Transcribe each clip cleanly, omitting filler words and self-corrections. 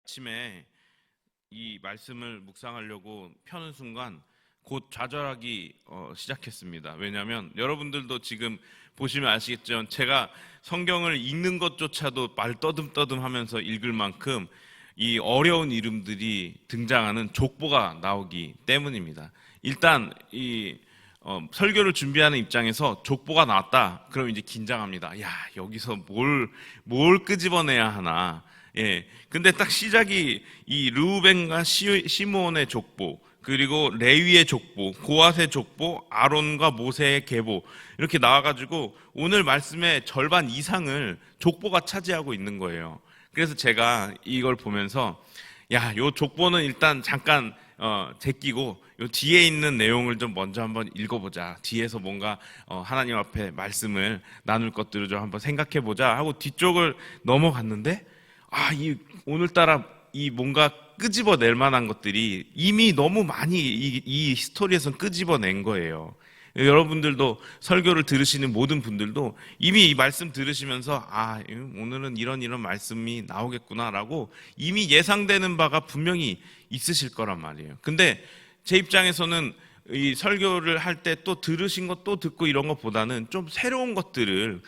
아침에 이 말씀을 묵상하려고 펴는 순간 곧 좌절하기 시작했습니다. 왜냐하면 여러분들도 지금 보시면 아시겠지만 제가 성경을 읽는 것조차도 말 떠듬떠듬 하면서 읽을 만큼 이 어려운 이름들이 등장하는 족보가 나오기 때문입니다. 일단 이 설교를 준비하는 입장에서 족보가 나왔다. 그럼 이제 긴장합니다. 야, 여기서 뭘 끄집어내야 하나. 예. 근데 딱 시작이 이 르우벤과 시므온의 족보, 그리고 레위의 족보, 고핫의 족보, 아론과 모세의 계보 이렇게 나와가지고 오늘 말씀의 절반 이상을 족보가 차지하고 있는 거예요. 그래서 제가 이걸 보면서 야, 요 족보는 일단 잠깐 제끼고 요 뒤에 있는 내용을 좀 먼저 한번 읽어보자. 뒤에서 뭔가 하나님 앞에 말씀을 나눌 것들을 좀 한번 생각해보자 하고 뒤쪽을 넘어갔는데 이 오늘따라 이 뭔가 끄집어낼 만한 것들이 이미 너무 많이 이 스토리에서 끄집어낸 거예요. 여러분들도 설교를 들으시는 모든 분들도 이미 이 말씀 들으시면서 오늘은 이런 말씀이 나오겠구나라고 이미 예상되는 바가 분명히 있으실 거란 말이에요. 근데 제 입장에서는 이 설교를 할 때 또 들으신 것 또 듣고 이런 것보다는 좀 새로운 것들을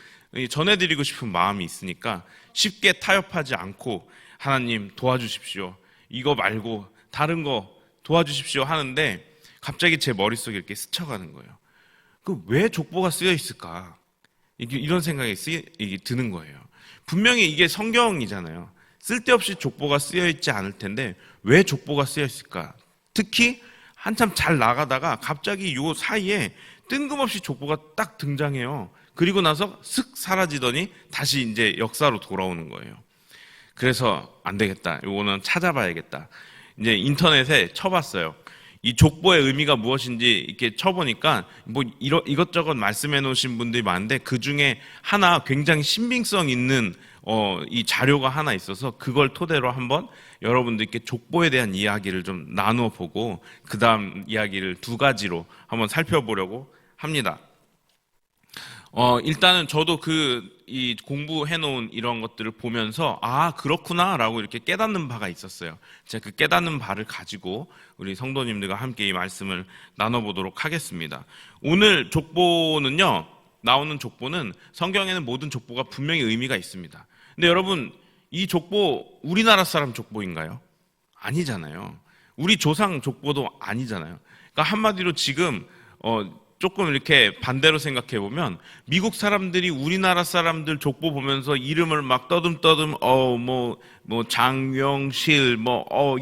전해드리고 싶은 마음이 있으니까 쉽게 타협하지 않고 하나님 도와주십시오. 이거 말고 다른 거 도와주십시오 하는데 갑자기 제 머릿속에 이렇게 스쳐가는 거예요. 왜 족보가 쓰여 있을까? 이런 생각이 드는 거예요. 분명히 이게 성경이잖아요. 쓸데없이 족보가 쓰여 있지 않을 텐데 왜 족보가 쓰여 있을까? 특히 한참 잘 나가다가 갑자기 요 사이에 뜬금없이 족보가 딱 등장해요. 그리고 나서 슥 사라지더니 다시 이제 역사로 돌아오는 거예요. 그래서 안 되겠다. 이거는 찾아봐야겠다. 이제 인터넷에 쳐봤어요. 이 족보의 의미가 무엇인지 이렇게 쳐보니까 이것저것 말씀해 놓으신 분들이 많은데 그 중에 하나 굉장히 신빙성 있는 이 자료가 하나 있어서 그걸 토대로 한번 여러분들께 족보에 대한 이야기를 좀 나누어 보고 그 다음 이야기를 두 가지로 한번 살펴보려고 합니다. 일단은 저도 이 공부해 놓은 이런 것들을 보면서 그렇구나 라고 이렇게 깨닫는 바가 있었어요. 제가 그 깨닫는 바를 가지고 우리 성도님들과 함께 이 말씀을 나눠보도록 하겠습니다. 오늘 족보는요, 나오는 족보는 성경에는 모든 족보가 분명히 의미가 있습니다. 근데 여러분, 이 족보 우리나라 사람 족보인가요? 아니잖아요. 우리 조상 족보도 아니잖아요. 그러니까 한마디로 지금 조금 이렇게 반대로 생각해 보면 미국 사람들이 우리나라 사람들 족보 보면서 이름을 막 떠듬떠듬 장영실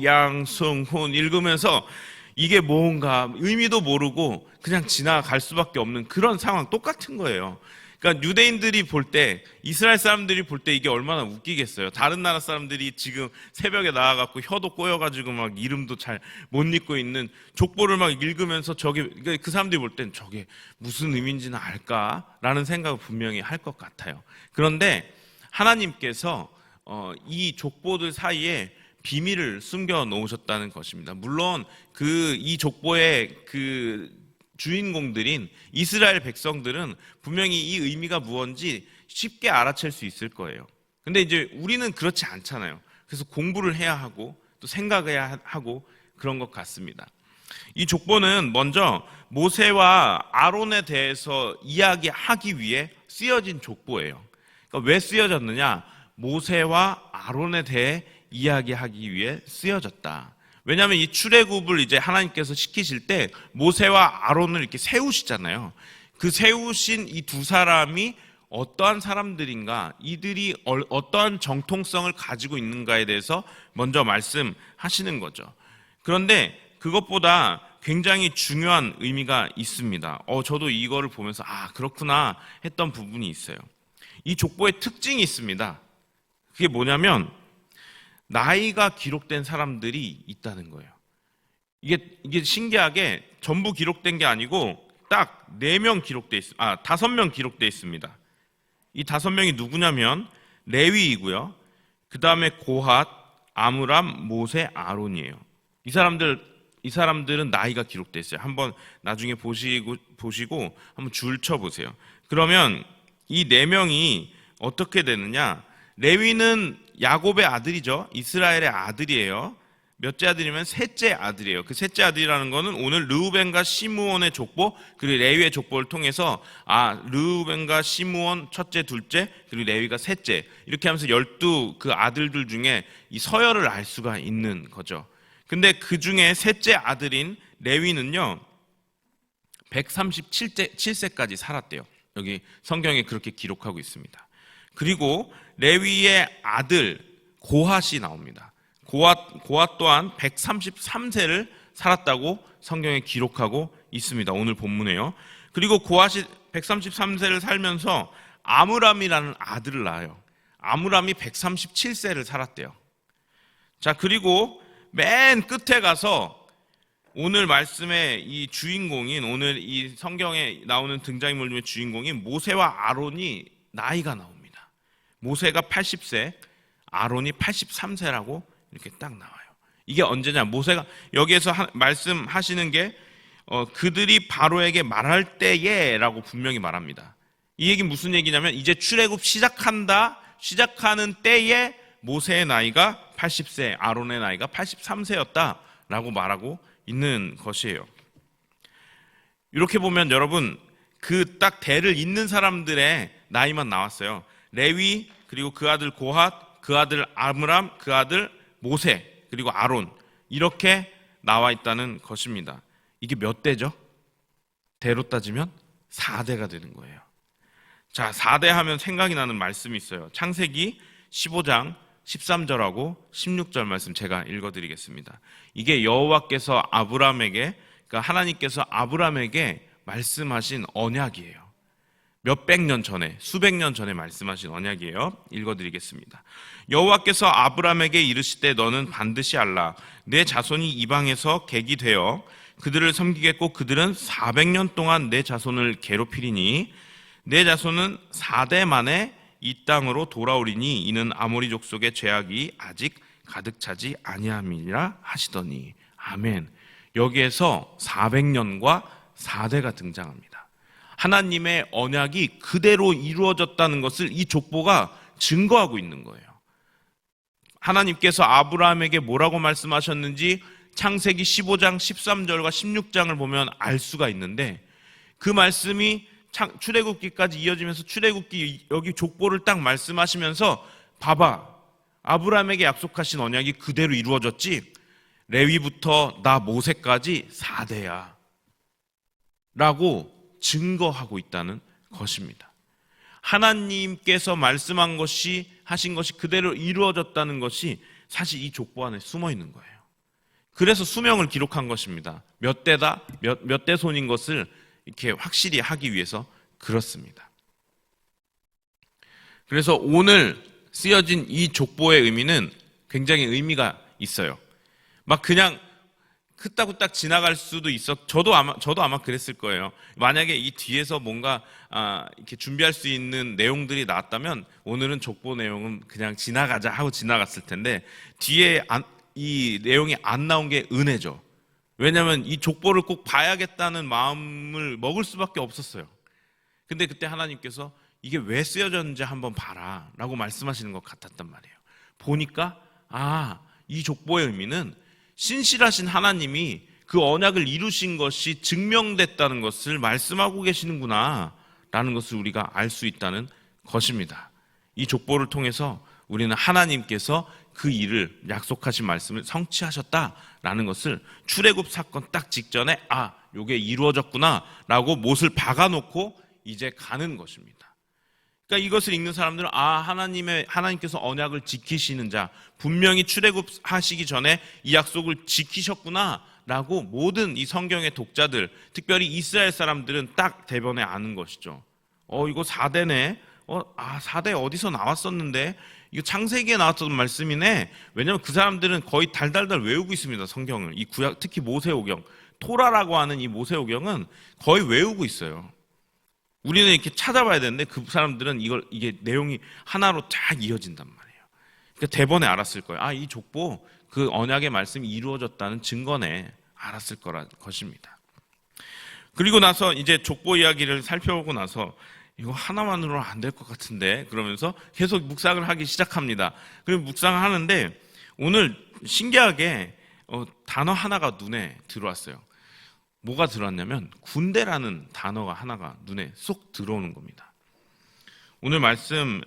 양승훈 읽으면서 이게 뭔가 의미도 모르고 그냥 지나갈 수밖에 없는 그런 상황 똑같은 거예요. 그러니까 유대인들이 볼 때, 이스라엘 사람들이 볼 때 이게 얼마나 웃기겠어요. 다른 나라 사람들이 지금 새벽에 나와갖고 혀도 꼬여가지고 막 이름도 잘 못 읽고 있는 족보를 막 읽으면서 그러니까 그 사람들이 볼 땐 저게 무슨 의미인지는 알까라는 생각을 분명히 할 것 같아요. 그런데 하나님께서 이 족보들 사이에 비밀을 숨겨 놓으셨다는 것입니다. 물론 이 족보의 주인공들인 이스라엘 백성들은 분명히 이 의미가 무엇인지 쉽게 알아챌 수 있을 거예요. 근데 이제 우리는 그렇지 않잖아요. 그래서 공부를 해야 하고 또 생각해야 하고 그런 것 같습니다. 이 족보는 먼저 모세와 아론에 대해서 이야기하기 위해 쓰여진 족보예요. 그러니까 왜 쓰여졌느냐? 모세와 아론에 대해 이야기하기 위해 쓰여졌다. 왜냐하면 이 출애굽을 이제 하나님께서 시키실 때 모세와 아론을 이렇게 세우시잖아요. 그 세우신 이 두 사람이 어떠한 사람들인가, 이들이 어떠한 정통성을 가지고 있는가에 대해서 먼저 말씀하시는 거죠. 그런데 그것보다 굉장히 중요한 의미가 있습니다. 저도 이거를 보면서 그렇구나 했던 부분이 있어요. 이 족보의 특징이 있습니다. 그게 뭐냐면 나이가 기록된 사람들이 있다는 거예요. 이게 신기하게 전부 기록된 게 아니고 딱 4명 기록돼 있습니다. 5명 기록돼 있습니다. 이 5명이 누구냐면 레위이고요. 그 다음에 고핫, 아므람, 모세, 아론이에요. 이 사람들은 나이가 기록돼 있어요. 한번 나중에 보시고 한번 줄 쳐보세요. 그러면 이 4명이 어떻게 되느냐? 레위는 야곱의 아들이죠. 이스라엘의 아들이에요. 몇째 아들이면 셋째 아들이에요. 그 셋째 아들이라는 거는 오늘 르우벤과 시므온의 족보 그리고 레위의 족보를 통해서 르우벤과 시므온 첫째, 둘째 그리고 레위가 셋째 이렇게 하면서 12 그 아들들 중에 이 서열을 알 수가 있는 거죠. 근데 그 중에 셋째 아들인 레위는요 137세까지 살았대요. 여기 성경에 그렇게 기록하고 있습니다. 그리고 레위의 아들 고핫이 나옵니다. 고핫 또한 133세를 살았다고 성경에 기록하고 있습니다. 오늘 본문에요. 그리고 고핫이 133세를 살면서 아므람이라는 아들을 낳아요. 아므람이 137세를 살았대요. 자, 그리고 맨 끝에 가서 오늘 말씀의 이 주인공인 오늘 이 성경에 나오는 등장인물 중에 주인공인 모세와 아론이 나이가 나옵니다. 모세가 80세, 아론이 83세라고 이렇게 딱 나와요. 이게 언제냐? 모세가 여기에서 말씀하시는 게 그들이 바로에게 말할 때에라고 분명히 말합니다. 이 얘기 무슨 얘기냐면 이제 출애굽 시작하는 때에 모세의 나이가 80세, 아론의 나이가 83세였다라고 말하고 있는 것이에요. 이렇게 보면 여러분 그 딱 대를 잇는 사람들의 나이만 나왔어요. 레위 그리고 그 아들 고핫, 그 아들 아므람, 그 아들 모세 그리고 아론 이렇게 나와 있다는 것입니다. 이게 몇 대죠? 대로 따지면 4대가 되는 거예요. 자, 4대 하면 생각이 나는 말씀이 있어요. 창세기 15장 13절하고 16절 말씀 제가 읽어드리겠습니다. 이게 여호와께서 아브람에게 그러니까 하나님께서 아브람에게 말씀하신 언약이에요. 몇백 년 전에 수백 년 전에 말씀하신 언약이에요. 읽어드리겠습니다. 여호와께서 아브람에게 이르시되 너는 반드시 알라 내 자손이 이방에서 객이 되어 그들을 섬기겠고 그들은 400년 동안 내 자손을 괴롭히리니 내 자손은 4대 만에 이 땅으로 돌아오리니 이는 아모리 족속의 죄악이 아직 가득 차지 아니함이라 하시더니 아멘. 여기에서 400년과 4대가 등장합니다. 하나님의 언약이 그대로 이루어졌다는 것을 이 족보가 증거하고 있는 거예요. 하나님께서 아브라함에게 뭐라고 말씀하셨는지 창세기 15장 13절과 16장을 보면 알 수가 있는데 그 말씀이 출애굽기까지 이어지면서 출애굽기 여기 족보를 딱 말씀하시면서 봐봐 아브라함에게 약속하신 언약이 그대로 이루어졌지 레위부터 나 모세까지 4대야 라고 증거하고 있다는 것입니다. 하나님께서 말씀한 것이 하신 것이 그대로 이루어졌다는 것이 사실 이 족보 안에 숨어 있는 거예요. 그래서 수명을 기록한 것입니다. 몇 대다 몇 대 손인 것을 이렇게 확실히 하기 위해서 그렇습니다. 그래서 오늘 쓰여진 이 족보의 의미는 굉장히 의미가 있어요. 막 그냥 흐딱흐딱 지나갈 수도 저도 아마 그랬을 거예요. 만약에 이 뒤에서 뭔가 이렇게 준비할 수 있는 내용들이 나왔다면 오늘은 족보 내용은 그냥 지나가자 하고 지나갔을 텐데 뒤에 이 내용이 안 나온 게 은혜죠. 왜냐하면 이 족보를 꼭 봐야겠다는 마음을 먹을 수밖에 없었어요. 근데 그때 하나님께서 이게 왜 쓰여졌는지 한번 봐라 라고 말씀하시는 것 같았단 말이에요. 보니까 이 족보의 의미는 신실하신 하나님이 그 언약을 이루신 것이 증명됐다는 것을 말씀하고 계시는구나 라는 것을 우리가 알 수 있다는 것입니다. 이 족보를 통해서 우리는 하나님께서 그 일을 약속하신 말씀을 성취하셨다라는 것을 출애굽 사건 딱 직전에 요게 이루어졌구나 라고 못을 박아놓고 이제 가는 것입니다. 그러니까 이것을 읽는 사람들은 하나님께서 언약을 지키시는 자, 분명히 출애굽하시기 전에 이 약속을 지키셨구나 라고 모든 이 성경의 독자들, 특별히 이스라엘 사람들은 딱 대변에 아는 것이죠. 이거 4대네. 4대 어디서 나왔었는데 이거 창세기에 나왔던 말씀이네. 왜냐하면 그 사람들은 거의 달달달 외우고 있습니다. 성경을. 이 구약, 특히 모세오경, 토라라고 하는 이 모세오경은 거의 외우고 있어요. 우리는 이렇게 찾아봐야 되는데 그 사람들은 이게 내용이 하나로 쫙 이어진단 말이에요. 그러니까 대번에 알았을 거예요. 이 족보 그 언약의 말씀이 이루어졌다는 증거네. 알았을 거라는 것입니다. 그리고 나서 이제 족보 이야기를 살펴보고 나서 이거 하나만으로는 안 될 것 같은데 그러면서 계속 묵상을 하기 시작합니다. 그리고 묵상을 하는데 오늘 신기하게 단어 하나가 눈에 들어왔어요. 뭐가 들어왔냐면 군대라는 단어가 하나가 눈에 쏙 들어오는 겁니다. 오늘 말씀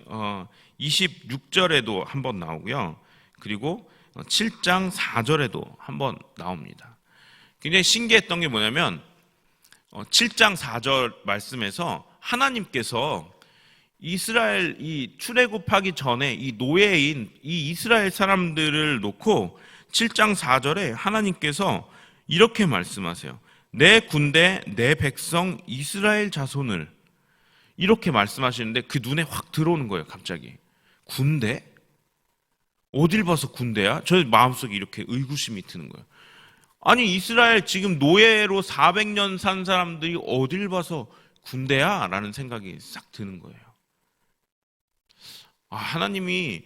26절에도 한번 나오고요. 그리고 7장 4절에도 한번 나옵니다. 굉장히 신기했던 게 뭐냐면 7장 4절 말씀에서 하나님께서 이스라엘 이 출애굽하기 전에 이 노예인 이 이스라엘 사람들을 놓고 7장 4절에 하나님께서 이렇게 말씀하세요. 내 군대 내 백성 이스라엘 자손을 이렇게 말씀하시는데 그 눈에 확 들어오는 거예요. 갑자기 군대? 어딜 봐서 군대야? 저 마음속에 이렇게 의구심이 드는 거예요. 아니 이스라엘 지금 노예로 400년 산 사람들이 어딜 봐서 군대야? 라는 생각이 싹 드는 거예요. 하나님이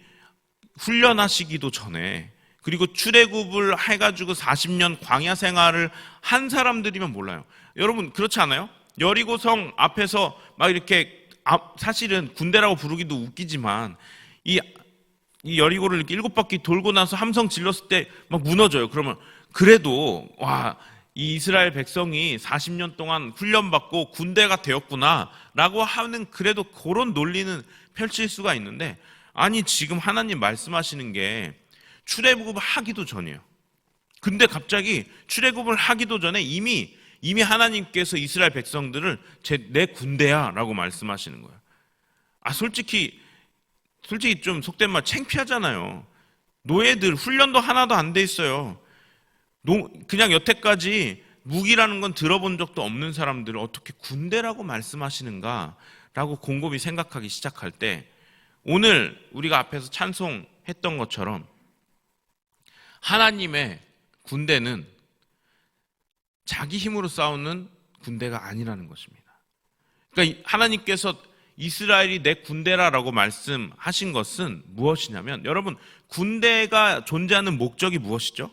훈련하시기도 전에 그리고 출애굽을 해가지고 40년 광야 생활을 한 사람들이면 몰라요. 여러분 그렇지 않아요? 여리고성 앞에서 막 이렇게 사실은 군대라고 부르기도 웃기지만 이 여리고를 이렇게 7바퀴 돌고 나서 함성 질렀을 때 막 무너져요. 그러면 그래도 이 이스라엘 백성이 40년 동안 훈련받고 군대가 되었구나 라고 하는 그래도 그런 논리는 펼칠 수가 있는데 아니 지금 하나님 말씀하시는 게 출애굽을 하기도 전이에요. 근데 갑자기 출애굽을 하기도 전에 이미 하나님께서 이스라엘 백성들을 내 군대야 라고 말씀하시는 거예요. 솔직히 좀 속된 말 창피하잖아요. 노예들 훈련도 하나도 안 돼 있어요. 그냥 여태까지 무기라는 건 들어본 적도 없는 사람들을 어떻게 군대라고 말씀하시는가 라고 곰곰이 생각하기 시작할 때 오늘 우리가 앞에서 찬송했던 것처럼 하나님의 군대는 자기 힘으로 싸우는 군대가 아니라는 것입니다. 그러니까 하나님께서 이스라엘이 내 군대라라고 말씀하신 것은 무엇이냐면 여러분 군대가 존재하는 목적이 무엇이죠?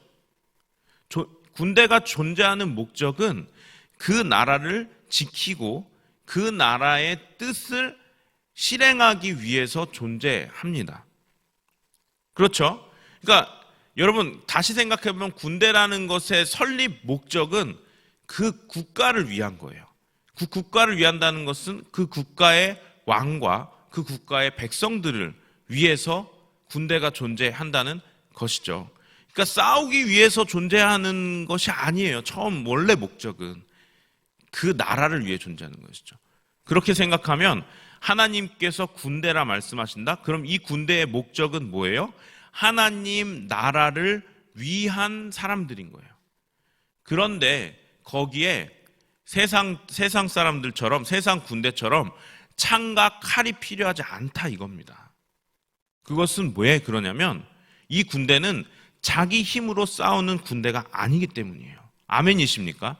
군대가 존재하는 목적은 그 나라를 지키고 그 나라의 뜻을 실행하기 위해서 존재합니다. 그렇죠? 그러니까 여러분 다시 생각해보면 군대라는 것의 설립 목적은 그 국가를 위한 거예요. 그 국가를 위한다는 것은 그 국가의 왕과 그 국가의 백성들을 위해서 군대가 존재한다는 것이죠. 그러니까 싸우기 위해서 존재하는 것이 아니에요. 처음 원래 목적은 그 나라를 위해 존재하는 것이죠. 그렇게 생각하면 하나님께서 군대라 말씀하신다? 그럼 이 군대의 목적은 뭐예요? 하나님 나라를 위한 사람들인 거예요. 그런데 거기에 세상 사람들처럼 세상 군대처럼 창과 칼이 필요하지 않다 이겁니다. 그것은 왜 그러냐면 이 군대는 자기 힘으로 싸우는 군대가 아니기 때문이에요. 아멘이십니까?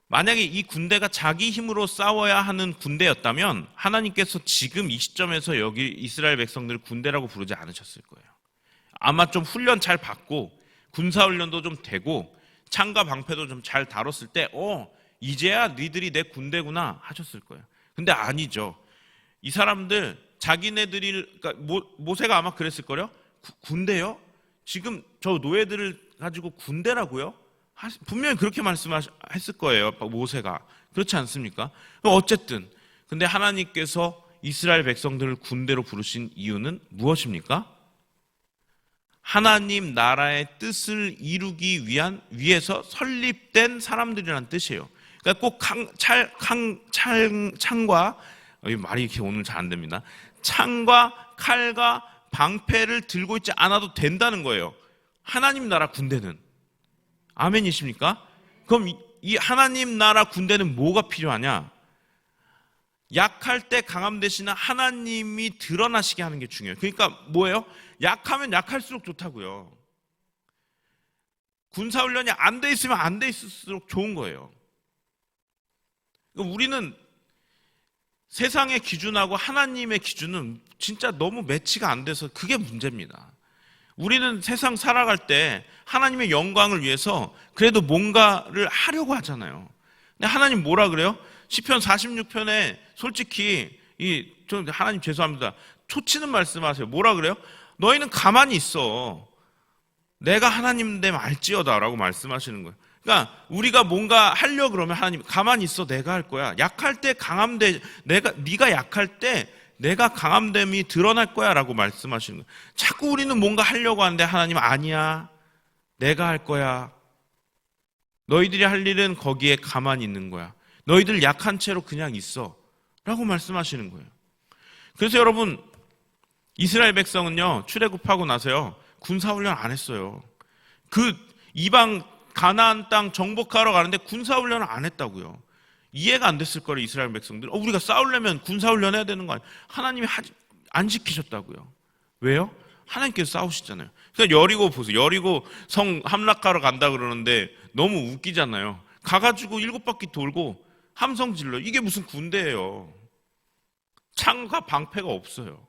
만약에 이 군대가 자기 힘으로 싸워야 하는 군대였다면 하나님께서 지금 이 시점에서 여기 이스라엘 백성들을 군대라고 부르지 않으셨을 거예요. 아마 좀 훈련 잘 받고 군사훈련도 좀 되고 창과 방패도 좀 잘 다뤘을 때 이제야 니들이 내 군대구나 하셨을 거예요. 근데 아니죠. 이 사람들 자기네들이 그러니까 모세가 아마 그랬을 거요. 군대요? 지금 저 노예들을 가지고 군대라고요? 분명히 그렇게 말씀했을 거예요. 모세가. 그렇지 않습니까? 어쨌든 근데 하나님께서 이스라엘 백성들을 군대로 부르신 이유는 무엇입니까? 하나님 나라의 뜻을 이루기 위해서 설립된 사람들이라는 뜻이에요. 그러니까 꼭 창과 말이 이렇게 오늘 잘 안 됩니다. 창과 칼과 방패를 들고 있지 않아도 된다는 거예요. 하나님 나라 군대는. 아멘이십니까? 그럼 이 하나님 나라 군대는 뭐가 필요하냐? 약할 때 강함 대신에 하나님이 드러나시게 하는 게 중요해요. 그러니까 뭐예요? 약하면 약할수록 좋다고요. 군사훈련이 안 돼 있으면 안 돼 있을수록 좋은 거예요. 우리는 세상의 기준하고 하나님의 기준은 진짜 너무 매치가 안 돼서 그게 문제입니다. 우리는 세상 살아갈 때 하나님의 영광을 위해서 그래도 뭔가를 하려고 하잖아요. 근데 하나님 뭐라 그래요? 시편 46편에 솔직히 좀 하나님 죄송합니다. 초치는 말씀하세요. 뭐라 그래요? 너희는 가만히 있어. 내가 하나님 됨 알지어다라고 말씀하시는 거예요. 그러니까 우리가 뭔가 하려 그러면 하나님 가만히 있어. 내가 할 거야. 약할 때 강함돼. 네가 약할 때 내가 강함됨이 드러날 거야라고 말씀하시는 거예요. 자꾸 우리는 뭔가 하려고 하는데 하나님 아니야. 내가 할 거야. 너희들이 할 일은 거기에 가만히 있는 거야. 너희들 약한 채로 그냥 있어. 라고 말씀하시는 거예요. 그래서 여러분, 이스라엘 백성은요, 출애굽하고 나서요, 군사훈련 안 했어요. 그 이방 가나안 땅 정복하러 가는데 군사훈련을 안 했다고요. 이해가 안 됐을 거예요, 이스라엘 백성들. 우리가 싸우려면 군사훈련 해야 되는 거 아니에요? 하나님이 안 지키셨다고요. 왜요? 하나님께서 싸우시잖아요. 그러니까 여리고 보세요. 여리고 성 함락하러 간다 그러는데 너무 웃기잖아요. 가가지고 7바퀴 돌고 함성 질러. 이게 무슨 군대예요. 창과 방패가 없어요.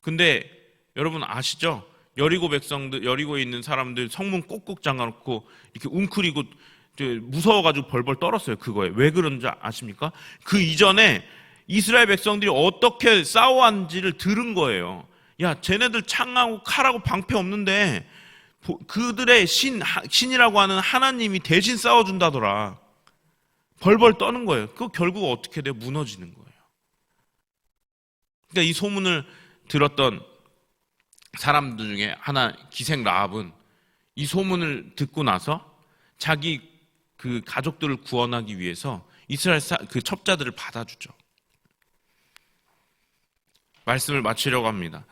근데 여러분 아시죠? 여리고 백성들, 여리고에 있는 사람들 성문 꼭꼭 잠가놓고 이렇게 웅크리고 무서워가지고 벌벌 떨었어요. 그거에. 왜 그런지 아십니까? 그 이전에 이스라엘 백성들이 어떻게 싸워왔는지를 들은 거예요. 야, 쟤네들 창하고 칼하고 방패 없는데 그들의 신이라고 하는 하나님이 대신 싸워준다더라. 벌벌 떠는 거예요. 그거 결국 어떻게 돼요? 무너지는 거예요. 그러니까 이 소문을 들었던 사람들 중에 하나, 기생 라합은 이 소문을 듣고 나서 자기 그 가족들을 구원하기 위해서 이스라엘 그 첩자들을 받아주죠. 말씀을 마치려고 합니다.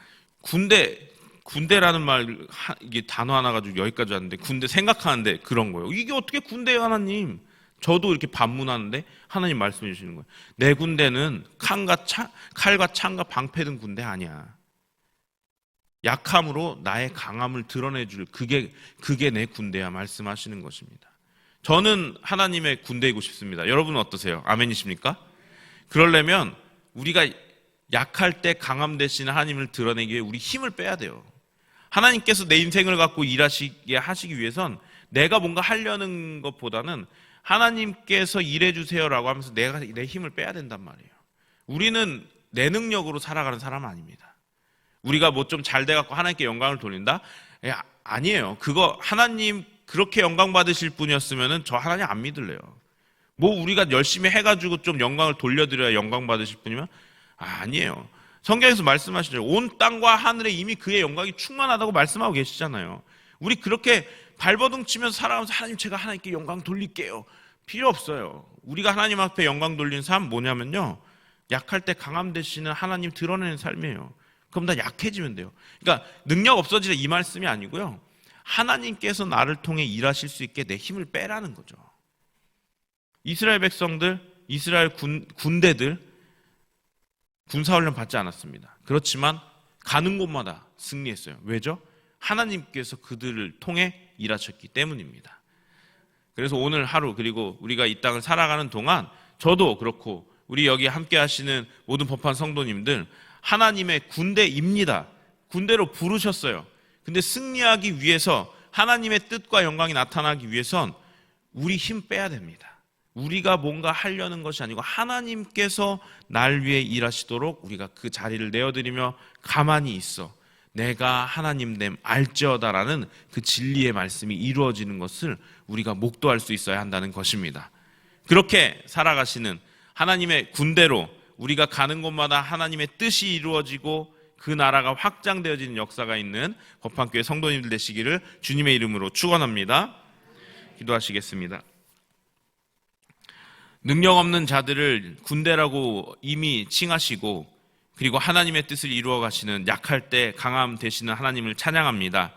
군대라는 말, 이게 단어 하나 가지고 여기까지 왔는데, 군대 생각하는데 그런 거예요. 이게 어떻게 군대예요, 하나님? 저도 이렇게 반문하는데 하나님 말씀해 주시는 거예요. 내 군대는 칼과 창과 방패 든 군대 아니야. 약함으로 나의 강함을 드러내줄 그게 내 군대야 말씀하시는 것입니다. 저는 하나님의 군대이고 싶습니다. 여러분은 어떠세요? 아멘이십니까? 그러려면 우리가 약할 때 강함 대신 하나님을 드러내기 위해 우리 힘을 빼야 돼요. 하나님께서 내 인생을 갖고 일하시게 하시기 위해선 내가 뭔가 하려는 것보다는 하나님께서 일해주세요라고 하면서 내가 내 힘을 빼야 된단 말이에요. 우리는 내 능력으로 살아가는 사람 아닙니다. 우리가 뭐 좀 잘 돼갖고 하나님께 영광을 돌린다? 아니에요. 그거 하나님 그렇게 영광 받으실 분이었으면은 저 하나님 안 믿을래요. 뭐 우리가 열심히 해가지고 좀 영광을 돌려드려야 영광 받으실 분이면 아니에요. 성경에서 말씀하시죠. 온 땅과 하늘에 이미 그의 영광이 충만하다고 말씀하고 계시잖아요. 우리 그렇게 발버둥 치면서 살아가면서 하나님 제가 하나님께 영광 돌릴게요. 필요 없어요. 우리가 하나님 앞에 영광 돌리는 삶 뭐냐면요. 약할 때 강함 되시는 하나님 드러내는 삶이에요. 그럼 다 약해지면 돼요. 그러니까 능력 없어지라 이 말씀이 아니고요. 하나님께서 나를 통해 일하실 수 있게 내 힘을 빼라는 거죠. 이스라엘 백성들, 이스라엘 군대들 군사훈련 받지 않았습니다. 그렇지만 가는 곳마다 승리했어요. 왜죠? 하나님께서 그들을 통해 일하셨기 때문입니다. 그래서 오늘 하루 그리고 우리가 이 땅을 살아가는 동안 저도 그렇고 우리 여기 함께 하시는 모든 법한 성도님들 하나님의 군대입니다. 군대로 부르셨어요. 근데 승리하기 위해서 하나님의 뜻과 영광이 나타나기 위해선 우리 힘 빼야 됩니다. 우리가 뭔가 하려는 것이 아니고 하나님께서 날 위해 일하시도록 우리가 그 자리를 내어드리며 가만히 있어 내가 하나님 됨 알지어다라는 그 진리의 말씀이 이루어지는 것을 우리가 목도할 수 있어야 한다는 것입니다. 그렇게 살아가시는 하나님의 군대로 우리가 가는 곳마다 하나님의 뜻이 이루어지고 그 나라가 확장되어지는 역사가 있는 법한교회 성도님들 되시기를 주님의 이름으로 축원합니다. 기도하시겠습니다. 능력 없는 자들을 군대라고 이미 칭하시고 그리고 하나님의 뜻을 이루어 가시는 약할 때 강함 되시는 하나님을 찬양합니다.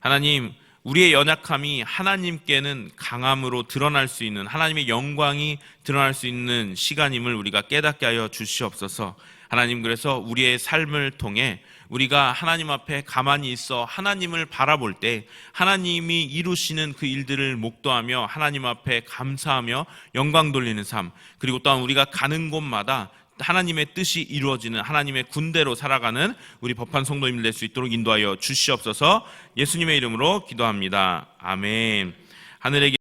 하나님, 우리의 연약함이 하나님께는 강함으로 드러날 수 있는 하나님의 영광이 드러날 수 있는 시간임을 우리가 깨닫게 하여 주시옵소서. 하나님, 그래서 우리의 삶을 통해 우리가 하나님 앞에 가만히 있어 하나님을 바라볼 때 하나님이 이루시는 그 일들을 목도하며 하나님 앞에 감사하며 영광 돌리는 삶, 그리고 또한 우리가 가는 곳마다 하나님의 뜻이 이루어지는 하나님의 군대로 살아가는 우리 법한 성도님들 될 수 있도록 인도하여 주시옵소서. 예수님의 이름으로 기도합니다. 아멘. 하늘에